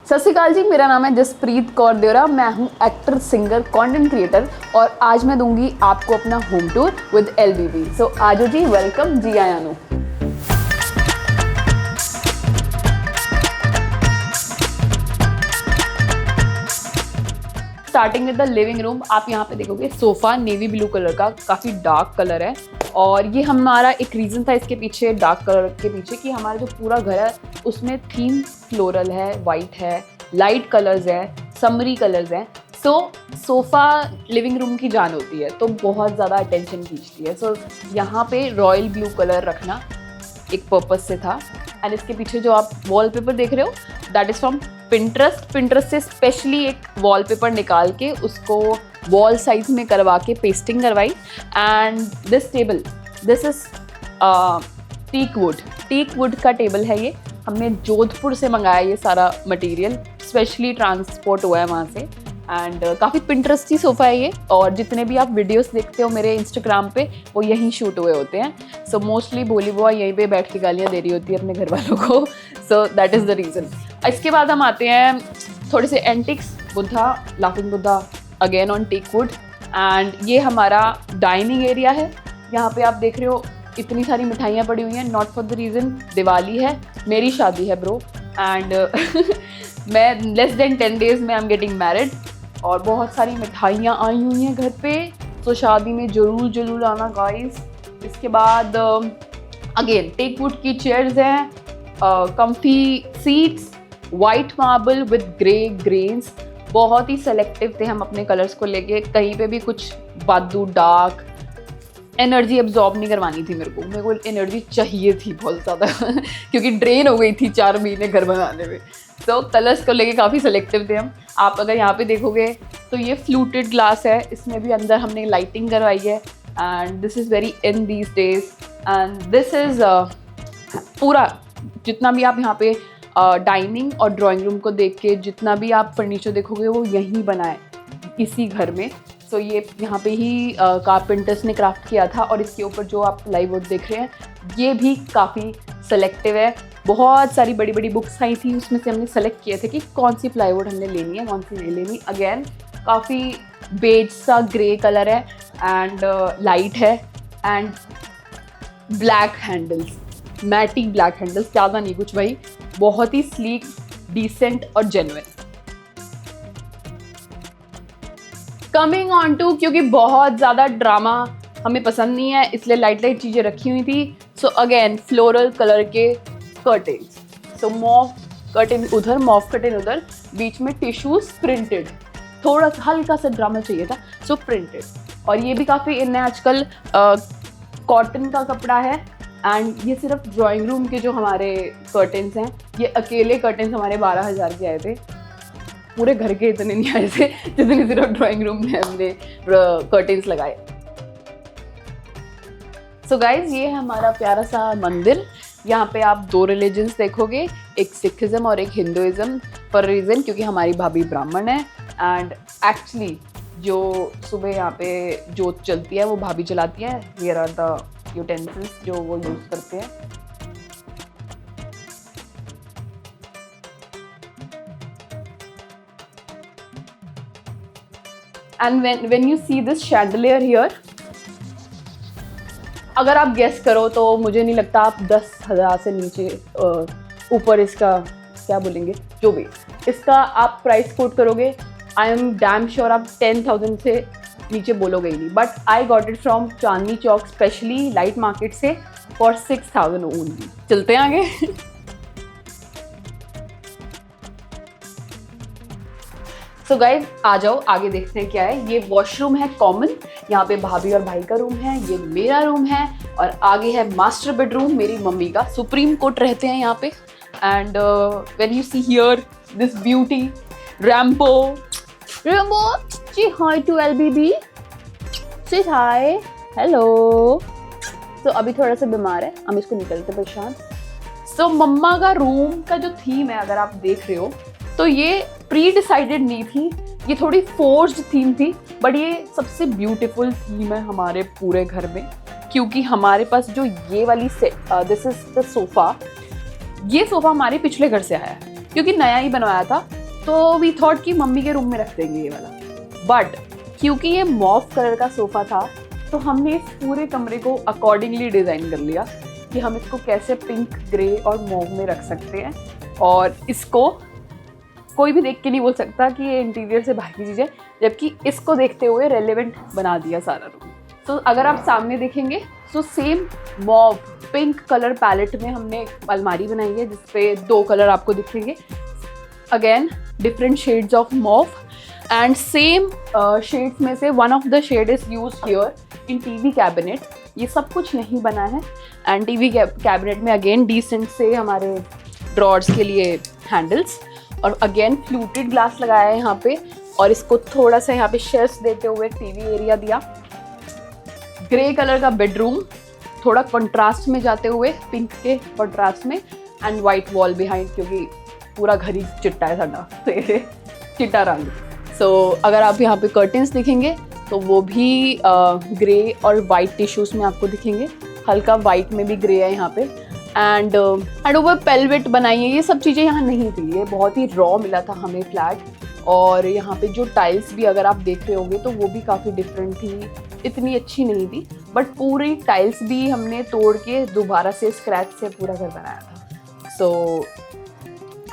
सत श्री अकाल जी, मेरा नाम है जसप्रीत कौर देवरा। मैं हूँ एक्टर, सिंगर, कंटेंट क्रिएटर और आज मैं दूंगी आपको अपना home tour with LBB। So आजो जी, वेलकम जी आयानो। Starting with the living room. आप यहाँ पे देखोगे सोफा नेवी ब्लू कलर का, काफ़ी डार्क कलर है। और ये हमारा एक रीज़न था इसके पीछे, डार्क कलर के पीछे, कि हमारा जो पूरा घर है उसमें थीम फ्लोरल है, वाइट है, लाइट कलर्स है, समरी कलर्स हैं। सोफ़ा लिविंग रूम की जान होती है तो बहुत ज़्यादा अटेंशन खींचती है। यहाँ पे रॉयल ब्लू कलर रखना एक पर्पस से था। एंड इसके पीछे जो आप वॉलपेपर देख रहे हो दैट इज़ फ्रॉम पिंटरेस्ट से स्पेशली एक वॉलपेपर निकाल के उसको वॉल साइज में करवा के पेस्टिंग करवाई। And this table, this is teak wood का टेबल है। ये हमने जोधपुर से मंगाया, ये सारा मटेरियल स्पेशली ट्रांसपोर्ट हुआ है वहाँ से। एंड काफ़ी पिंटरेस्टी सोफ़ा है ये, और जितने भी आप वीडियोस देखते हो मेरे इंस्टाग्राम पे वो यहीं शूट हुए होते हैं। सो मोस्टली भोली बुआ यहीं पे बैठ के गालियाँ दे रही होती है अपने घर वालों को। So that is the reason. इसके बाद हम आते हैं थोड़े से antiques. Buddha, laughing Buddha again on teak wood. And ये हमारा डाइनिंग एरिया है। यहाँ पे आप देख रहे हो इतनी सारी मिठाइयाँ पड़ी हुई हैं, not for the reason Diwali है, मेरी शादी है ब्रो। एंड मैं लेस देन 10 days में आई एम गेटिंग मैरिड और बहुत सारी मिठाइयाँ आई हुई हैं घर पे। तो शादी में ज़रूर आना गाइस। इसके बाद अगेन टेक वुड की चेयर्स हैं, comfy seats, white marble with grey grains. बहुत ही सेलेक्टिव थे हम अपने कलर्स को लेके, कहीं पे भी कुछ बादू डार्क एनर्जी एब्जॉर्ब नहीं करवानी थी। मेरे को एनर्जी चाहिए थी बहुत ज़्यादा क्योंकि ड्रेन हो गई थी 4 महीने घर बनाने में। तो कलर्स को लेके काफ़ी सेलेक्टिव थे हम। आप अगर यहाँ पे देखोगे तो ये फ्लूटेड ग्लास है, इसमें भी अंदर हमने लाइटिंग करवाई है। And this is very in these days. And this is पूरा जितना भी आप यहाँ पे डाइनिंग और ड्राइंग रूम को देख के जितना भी आप फर्नीचर देखोगे वो यहीं बना है इसी घर में। सो ये यहाँ पे ही कारपेंटर्स ने क्राफ्ट किया था। और इसके ऊपर जो आप प्लाईवुड देख रहे हैं ये भी काफ़ी सेलेक्टिव है। बहुत सारी बड़ी बड़ी बुक्स आई थी, उसमें से हमने सेलेक्ट किए थे कि कौन सी प्लाईवुड हमने लेनी है, कौन सी नहीं लेनी। अगेन काफ़ी बेज सा ग्रे कलर है एंड लाइट है एंड ब्लैक हैंडल्स, मैटिक ब्लैक हैंडल्स, ज़्यादा नहीं कुछ भाई, बहुत ही स्लीक, डिसेंट और जेन्युइन। कमिंग ऑन टू, क्योंकि बहुत ज़्यादा ड्रामा हमें पसंद नहीं है इसलिए लाइट चीज़ें रखी हुई थी। सो अगेन फ्लोरल कलर के कर्टेन्स। सो मॉफ कर्टेन उधर, मॉफ कर्टेन उधर, बीच में टिश्यूज प्रिंटेड, थोड़ा सा हल्का सा ड्रामा चाहिए था। सो प्रिंटेड। और ये भी काफ़ी इन है आजकल, कॉटन का कपड़ा है। एंड ये सिर्फ ड्राइंग रूम के जो हमारे कर्टेन्स हैं, ये अकेले कर्टेन्स हमारे 12,000 के आए थे। पूरे घर के इतने नहीं आए थे जितने सिर्फ ड्राइंग रूम में हमने कर्टेन्स लगाए। सो गाइज, ये है हमारा प्यारा सा मंदिर। यहाँ पे आप 2 रिलीजन्स देखोगे, एक सिखिज़म और एक हिंदुइज़्म, फॉर रीज़न क्योंकि हमारी भाभी ब्राह्मण है। एंड एक्चुअली जो सुबह यहाँ पे जोत चलती है वो भाभी चलाती है। हियर आर द यूटेंसिल्स जो वो यूज़ करते हैं। And when you see this chandelier here, अगर आप गेस करो तो मुझे नहीं लगता आप 10,000 से नीचे ऊपर इसका क्या बोलेंगे, जो भी इसका आप प्राइस कोट करोगे, आई एम डैम श्योर आप 10,000 से नीचे बोलोगे ही नहीं। But I got it from Chandni Chowk specially light market से फॉर 6,000 ओनली। चलते हैं आगे। सो गाइज, आ जाओ आगे देखते हैं क्या है। ये वॉशरूम है कॉमन, यहाँ पे भाभी और भाई का रूम है, ये मेरा रूम है और आगे है मास्टर बेडरूम मेरी मम्मी का। सुप्रीम कोर्ट रहते हैं यहाँ पे। And when you see here this beauty Rambo say hi to LBB, say hi, hello. तो अभी थोड़ा सा बीमार है, हम इसको निकलते परेशान। सो मम्मा का रूम का जो थीम है अगर आप देख रहे हो तो ये प्री डिसाइडेड नहीं थी, ये थोड़ी फोर्स्ड थीम थी। बट ये सबसे ब्यूटीफुल थीम है हमारे पूरे घर में, क्योंकि हमारे पास जो ये वाली दिस इज द सोफ़ा, ये सोफ़ा हमारे पिछले घर से आया है क्योंकि नया ही बनवाया था। तो वी थॉट कि मम्मी के रूम में रख देंगे ये वाला, बट क्योंकि ये मॉव कलर का सोफ़ा था तो हमने इस पूरे कमरे को अकॉर्डिंगली डिज़ाइन कर लिया कि हम इसको कैसे पिंक, ग्रे और मॉव में रख सकते हैं, और इसको कोई भी देख के नहीं बोल सकता कि ये इंटीरियर से बाहर की चीज़ है, जबकि इसको देखते हुए रेलेवेंट बना दिया सारा रूम। तो अगर आप सामने देखेंगे तो same mauve pink colour palette में हमने अलमारी बनाई है जिसपे 2 कलर आपको दिखेंगे, again different shades of mauve, and same shades में से one of the shade is use here in TV cabinet. ये सब कुछ नहीं बना है, एंड टीवी कैबिनेट में अगेन डिसेंट से हमारे ड्रॉर्स के लिए हैंडल्स, और अगेन फ्लूटेड ग्लास लगाया है यहाँ पे, और इसको थोड़ा सा यहाँ पे शेल्फ्स देते हुए टीवी एरिया दिया। ग्रे कलर का बेडरूम थोड़ा कंट्रास्ट में जाते हुए, पिंक के कंट्रास्ट में, एंड वाइट वॉल बिहाइंड, क्योंकि पूरा घर ही चिट्टा है साडा, तो ये चिट्टा रंग। सो अगर आप यहाँ पे कर्टेंस दिखेंगे तो वो भी ग्रे और वाइट टिश्यूज़ में आपको दिखेंगे, हल्का वाइट में भी ग्रे है यहाँ पे, एंड ऊपर पेल्वेट बनाई है। ये सब चीज़ें यहाँ नहीं थी, ये बहुत ही रॉ मिला था हमें फ्लैट, और यहाँ पे जो टाइल्स भी अगर आप देख रहे होंगे तो वो भी काफ़ी डिफरेंट थी, इतनी अच्छी नहीं थी, बट पूरी टाइल्स भी हमने तोड़ के दोबारा से स्क्रैच से पूरा घर बनाया था। सो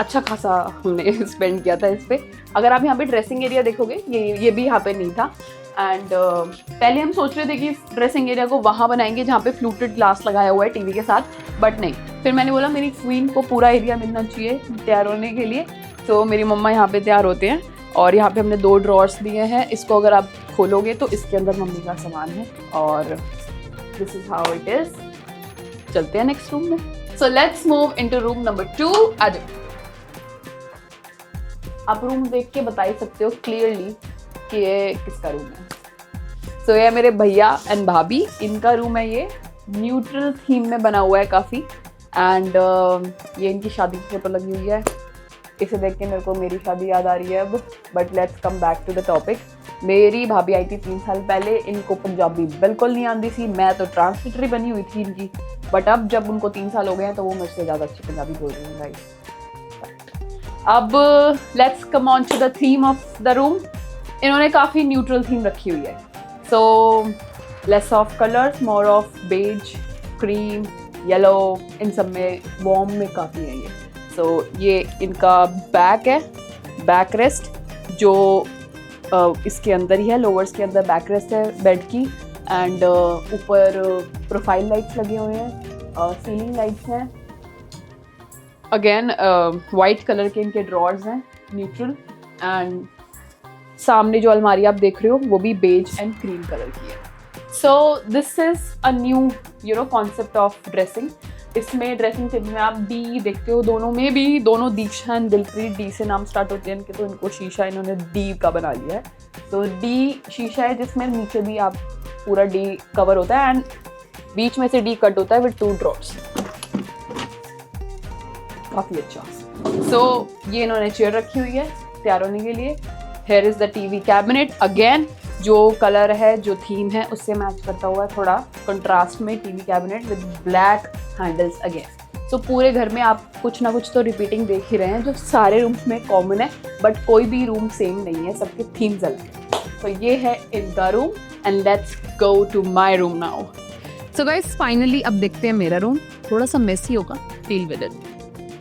अच्छा खासा हमने स्पेंड किया था इस पर। अगर आप यहाँ पे ड्रेसिंग एरिया देखोगे, ये भी यहाँ पे नहीं था, एंड पहले हम सोच रहे थे कि ड्रेसिंग एरिया को वहाँ बनाएंगे जहाँ पे फ्लूटेड ग्लास लगाया हुआ है टीवी के साथ, बट नहीं। फिर मैंने बोला मेरी क्वीन को पूरा एरिया मिलना चाहिए तैयार होने के लिए, तो मेरी मम्मा यहाँ पे तैयार होते हैं, और यहाँ पे हमने 2 ड्रॉर्स दिए हैं। इसको अगर आप खोलोगे तो इसके अंदर मम्मी का सामान है, और this is how it is. चलते हैं नेक्स्ट रूम में। So let's move into room number 2। आ जाओ, आप रूम देख के बता ही सकते हो क्लियरली कि ये किसका रूम है। सो ये मेरे भैया एंड भाभी, इनका रूम है। ये न्यूट्रल थीम में बना हुआ है काफ़ी, एंड ये इनकी शादी की फोटो लगी हुई है। इसे देख के मेरे को मेरी शादी याद आ रही है अब, but let's come back to the topic. मेरी भाभी आई थी 3 साल पहले, इनको पंजाबी बिल्कुल नहीं आती थी, मैं तो ट्रांसलेटरी बनी हुई थी इनकी, बट अब जब उनको 3 साल हो गए हैं तो वो मुझसे ज़्यादा अच्छी पंजाबी बोल रही हैं गाइस। अब let's come on to the theme of the room. इन्होंने काफ़ी न्यूट्रल थीम रखी हुई है, so less of colours, more of beige, cream, yellow, इन सब में वॉर्म में काफ़ी है ये। सो ये इनका बैक है, बैक रेस्ट जो इसके अंदर ही है, लोवर्स के अंदर बैक रेस्ट है बेड की, एंड ऊपर प्रोफाइल लाइट्स लगे हुए हैं, सीलिंग लाइट्स हैं, अगेन वाइट कलर के इनके ड्रॉर्स हैं न्यूट्रल, एंड सामने जो अलमारी आप देख रहे हो वो भी बेज एंड क्रीम कलर की है। So this is a new concept of dressing. इसमें ड्रेसिंग टेबल में आप डी देखते हो, दोनों में भी, दोनों दीक्षा एंड दिलप्रीत, डी से नाम स्टार्ट होते हैं इनके, तो इनको शीशा इन्होंने डी का बना लिया है। तो डी शीशा है जिसमें नीचे भी आप पूरा डी कवर होता है, एंड बीच में से डी कट होता है विद 2 ड्रॉप्स, काफ़ी अच्छा। सो ये इन्होंने चेयर रखी हुई है तैयार होने के लिए। Here is the TV cabinet, again जो कलर है, जो थीम है उससे मैच करता हुआ है, थोड़ा कंट्रास्ट में TV cabinet with black handles again. So पूरे घर में आप कुछ ना कुछ तो रिपीटिंग देख ही रहे हैं, जो सारे रूम्स में कॉमन है, बट कोई भी रूम सेम नहीं है, सबके थीम्स अलग हैं। तो ये है इनका room, and let's go to my room now. So guys finally अब देखते हैं मेरा रूम, थोड़ा सा मेसी होगा, डील विद इट।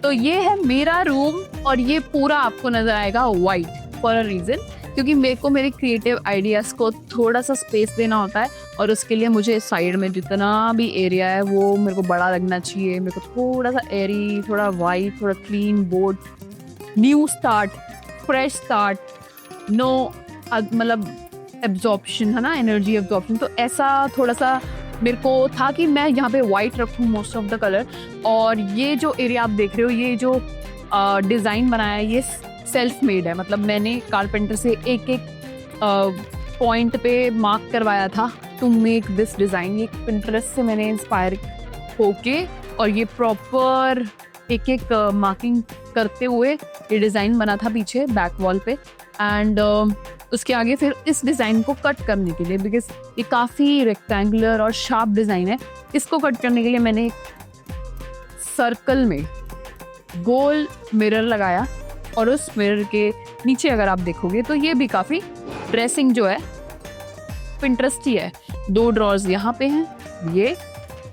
तो ये है मेरा रूम, और ये पूरा आपको नजर आएगा वाइट फॉर अ रीज़न, क्योंकि मेरे को मेरे क्रिएटिव आइडियाज़ को थोड़ा सा स्पेस देना होता है, और उसके लिए मुझे साइड में जितना भी एरिया है वो मेरे को बड़ा लगना चाहिए। मेरे को थोड़ा सा एरी, थोड़ा वाइट, थोड़ा clean board, new start, fresh start, no मतलब एब्जॉर्प्शन है ना, एनर्जी एब्जॉर्प्शन। तो ऐसा थोड़ा सा मेरे को था कि मैं यहाँ पे वाइट रखूँ मोस्ट ऑफ द कलर। और ये जो एरिया आप देख रहे हो, ये जो डिज़ाइन बनाया है ये सेल्फ मेड है, मतलब मैंने कारपेंटर से एक एक पॉइंट पे मार्क करवाया था टू मेक दिस डिज़ाइन। ये पिंटरेस्ट से मैंने इंस्पायर होके, और ये प्रॉपर एक एक मार्किंग करते हुए ये डिज़ाइन बना था पीछे बैक वॉल पे, एंड उसके आगे फिर इस डिज़ाइन को कट करने के लिए, बिकॉज ये काफ़ी रेक्टेंगुलर और शार्प डिज़ाइन है, इसको कट करने के लिए मैंने सर्कल में गोल मिरर लगाया, और उस मिरर के नीचे अगर आप देखोगे तो ये भी काफ़ी ड्रेसिंग जो है पिंटरेस्ट ही है। 2 ड्रॉर्स यहाँ पे हैं ये,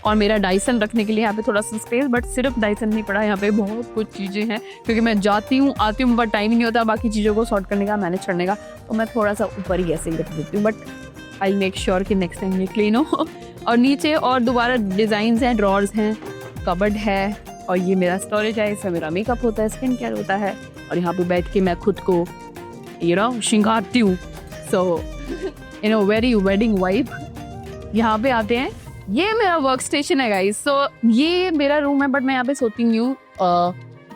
और मेरा डाइसन रखने के लिए यहाँ पे थोड़ा सा स्पेस, बट सिर्फ डाइसन नहीं पड़ा, यहाँ पे बहुत कुछ चीज़ें हैं क्योंकि मैं जाती हूँ आती हूँ, बट टाइम ही नहीं होता बाकी चीज़ों को सॉर्ट करने का, मैनेज करने का, तो मैं थोड़ा सा ऊपर ही ऐसे ही रख देती हूँ, बट आई मेक श्योर कि नेक्स्ट टाइम ये क्लीन हो। और नीचे और दोबारा डिज़ाइंस हैं, ड्रॉर्स हैं, कबर्ड है, और ये मेरा स्टोरेज है, इसमें मेरा मेकअप होता है, स्किन केयर होता है, और यहाँ पे बैठ के मैं खुद को श्रृंगारती हूँ। So very wedding vibe. यहाँ पे आते हैं, ये मेरा वर्क स्टेशन है गाइस। सो ये मेरा रूम है, बट मैं यहाँ पे सोती नहीं हूँ,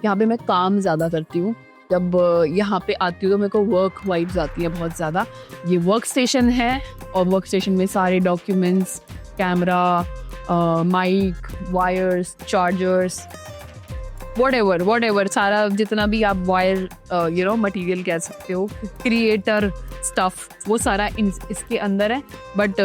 यहाँ पे मैं काम ज़्यादा करती हूँ। जब यहाँ पे आती हूँ तो मेरे को वर्क वाइब्स आती है बहुत ज़्यादा। ये वर्क स्टेशन है, और वर्क स्टेशन में सारे documents, camera, mic, wires, chargers, whatever सारा जितना भी आप वायर मटेरियल कह सकते हो, क्रिएटर स्टफ, वो सारा इसके अंदर है। बट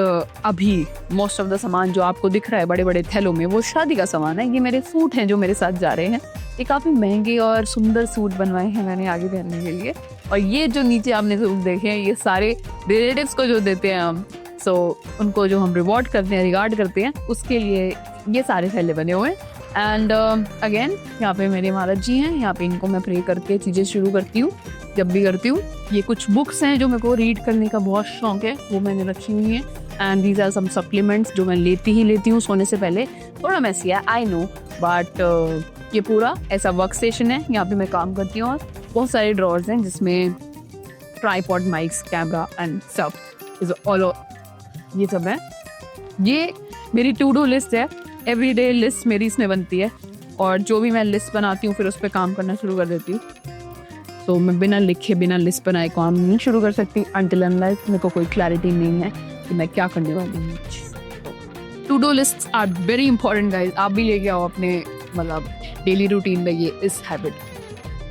अभी मोस्ट ऑफ द सामान जो आपको दिख रहा है बड़े बड़े थैलों में, वो शादी का सामान है। ये मेरे सूट हैं जो मेरे साथ जा रहे हैं, ये काफ़ी महंगे और सुंदर सूट बनवाए हैं मैंने आगे पहनने के लिए। और ये जो नीचे आपने सूट देखे हैं, ये सारे रिलेटिव्स को जो देते हैं हम, सो उनको जो हम रिवॉर्ड करते हैं, रिगार्ड करते हैं, उसके लिए ये सारे थैले बने हुए हैं। एंड अगेन यहाँ पे मेरे महाराज जी हैं, यहाँ पे इनको मैं प्रे करके चीज़ें शुरू करती हूँ जब भी करती हूँ। ये कुछ बुक्स हैं जो मेरे को रीड करने का बहुत शौक है, वो मैंने रखी हुई हैं। And these are some supplements जो मैं लेती हूँ सोने से पहले। थोड़ा मैसी है आई नो, बट ये पूरा ऐसा वर्क स्टेशन है, यहाँ पे मैं काम करती हूँ। और बहुत सारे ड्रॉर्स हैं जिसमें ट्राईपॉड, माइक्स, कैमरा एंड सब इज ऑल, ये सब है। ये मेरी टू डू लिस्ट है, एवरीडे लिस्ट मेरी इसमें बनती है, और जो भी मैं लिस्ट बनाती हूँ फिर उस पर काम करना शुरू कर देती हूँ। तो मैं बिना लिखे, बिना लिस्ट बनाए काम नहीं शुरू कर सकती अनटिल अनलेस मेरे को कोई क्लैरिटी नहीं है कि मैं क्या करने वाली हूँ। To do lists are very important guys, आप भी लेके आओ अपने मतलब डेली रूटीन में ये इस हैबिट।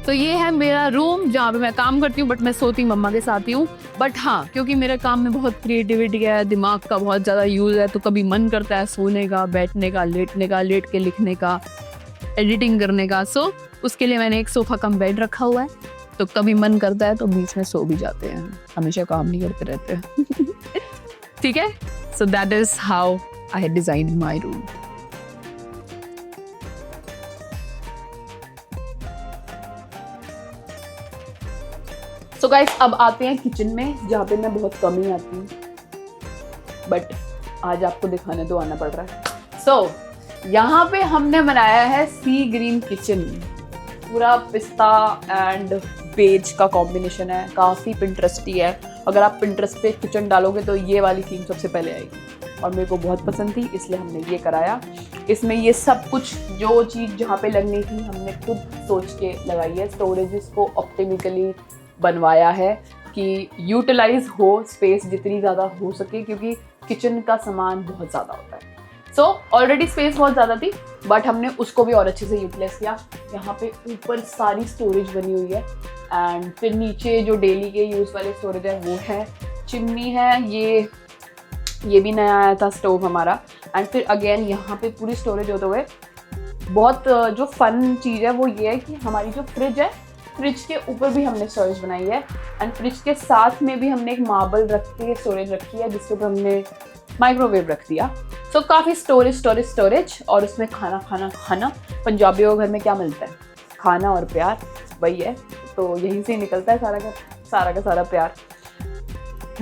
तो ये है मेरा रूम जहाँ पे मैं काम करती हूँ, बट मैं सोती मम्मा के साथ ही हूँ। बट हाँ, क्योंकि मेरे काम में बहुत क्रिएटिविटी है, दिमाग का बहुत ज़्यादा यूज़ है, तो कभी मन करता है सोने का, बैठने का, लेटने का, लेट के लिखने का, एडिटिंग करने का। सो उसके लिए मैंने एक सोफ़ा कम बेड रखा हुआ है, तो कभी मन करता है तो बीच में सो भी जाते हैं, हमेशा काम नहीं करते रहते हैं। ठीक है, so that is how I had designed my room. So guys, अब आते हैं किचन में, जहाँ पे मैं बहुत कम ही आती हूँ, बट आज आपको दिखाने तो आना पड़ रहा है। सो यहाँ पे हमने बनाया है सी ग्रीन किचन, पूरा पिस्ता एंड बेज का कॉम्बिनेशन है, काफ़ी पिंटरेस्टी है। अगर आप पिंटरेस्ट पे किचन डालोगे तो ये वाली थीम सबसे पहले आएगी, और मेरे को बहुत पसंद थी इसलिए हमने ये कराया। इसमें ये सब कुछ जो चीज़ जहाँ पे लगनी थी हमने खुद सोच के लगाई है। स्टोरेजेस को ऑप्टिमिकली बनवाया है कि यूटिलाइज हो स्पेस जितनी ज़्यादा हो सके, क्योंकि किचन का सामान बहुत ज़्यादा होता है। सो ऑलरेडी स्पेस बहुत ज़्यादा थी, बट हमने उसको भी और अच्छे से यूटिलाइज किया। यहाँ पे ऊपर सारी स्टोरेज बनी हुई है, एंड फिर नीचे जो डेली के यूज़ वाले स्टोरेज है वो है, चिमनी है, ये भी नया आया था स्टोव हमारा। एंड फिर अगेन यहाँ पे पूरी स्टोरेज होते हुए बहुत जो फन चीज़ है वो ये है कि हमारी जो फ्रिज है, फ्रिज के ऊपर भी हमने स्टोरेज बनाई है, एंड फ्रिज के साथ में भी हमने एक मार्बल रख के स्टोरेज रखी है, जिसके ऊपर हमने माइक्रोवेव रख दिया। सो काफ़ी स्टोरेज, और उसमें खाना। पंजाबियों के घर में क्या मिलता है? खाना और प्यार, वही है, तो यहीं से निकलता है सारा का सारा प्यार।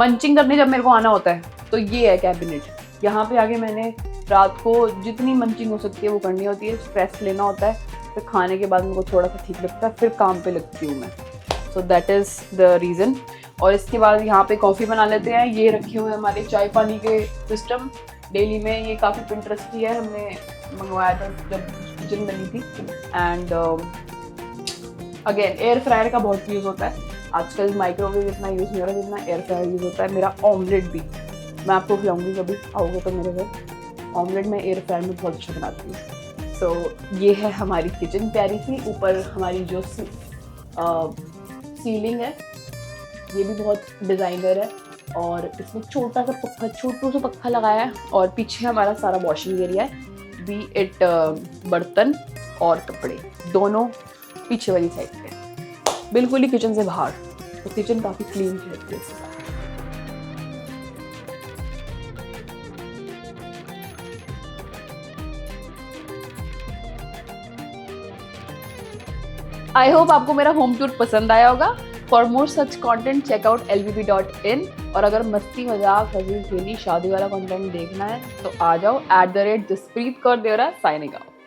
मंचिंग करने जब मेरे को आना होता है तो ये है कैबिनेट। यहाँ पे आगे मैंने रात को जितनी मंचिंग हो सकती है वो करनी होती है, स्ट्रेस लेना होता है, फिर खाने के बाद मेरे को थोड़ा सा ठीक लगता है, फिर काम पे लगती हूँ मैं। सो दैट इज़ द रीज़न। और इसके बाद यहाँ पे कॉफ़ी बना लेते हैं। ये रखे हुए हैं हमारे चाय पानी के सिस्टम डेली में, ये काफ़ी पिंटरेस्टी है, हमने मंगवाया था जब किचन बनी थी। एंड अगेन एयर फ्रायर का बहुत यूज़ होता है आजकल, माइक्रोवेव इतना यूज़ नहीं हो रहा जितना एयर फ्रायर यूज़ होता है। मेरा ऑमलेट भी मैं आपको खिलाऊंगी, कभी आओगे तो मेरे घर। ऑमलेट मैं एयर फ्रायर में बहुत अच्छा बनाती हूँ। सो ये है हमारी किचन प्यारी सी। ऊपर हमारी जो सीलिंग है ये भी बहुत डिज़ाइनर है, और इसमें छोटा सा पक्का लगाया है। और पीछे हमारा सारा वॉशिंग एरिया है, बी इट बर्तन और कपड़े, दोनों पीछे वाली साइड पे। बिल्कुल ही किचन से बाहर, तो किचन काफ़ी क्लीन लगती है इससे। आई होप आपको मेरा होम टूर पसंद आया होगा। For more such content check out lvb.in। और अगर मस्ती मजाक हंसी खेली शादी वाला कंटेंट देखना है तो आ जाओ @जसप्रीत कौर देवरा साइनिंग आउट।